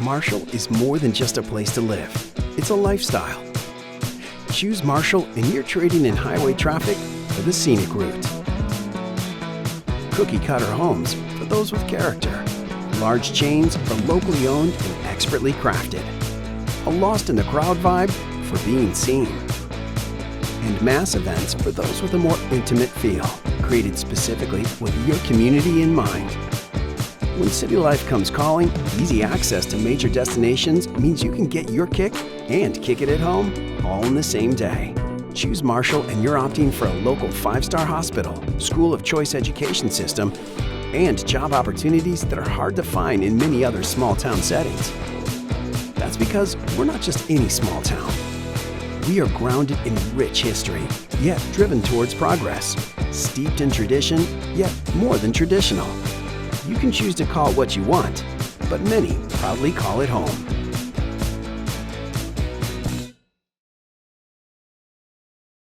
Marshall is more than just a place to live. It's a lifestyle. Choose Marshall and you're trading in highway traffic for the scenic route. Cookie-cutter homes for those with character. Large chains for locally owned and expertly crafted. A lost-in-the-crowd vibe for being seen. And mass events for those with a more intimate feel, created specifically with your community in mind. When city life comes calling, easy access to major destinations means you can get your kick and kick it at home all in the same day. Choose Marshall and you're opting for a local 5-star hospital, school of choice education system, and job opportunities that are hard to find in many other small town settings. That's because we're not just any small town. We are grounded in rich history, yet driven towards progress. Steeped in tradition, yet more than traditional. You can choose to call it what you want, but many proudly call it home.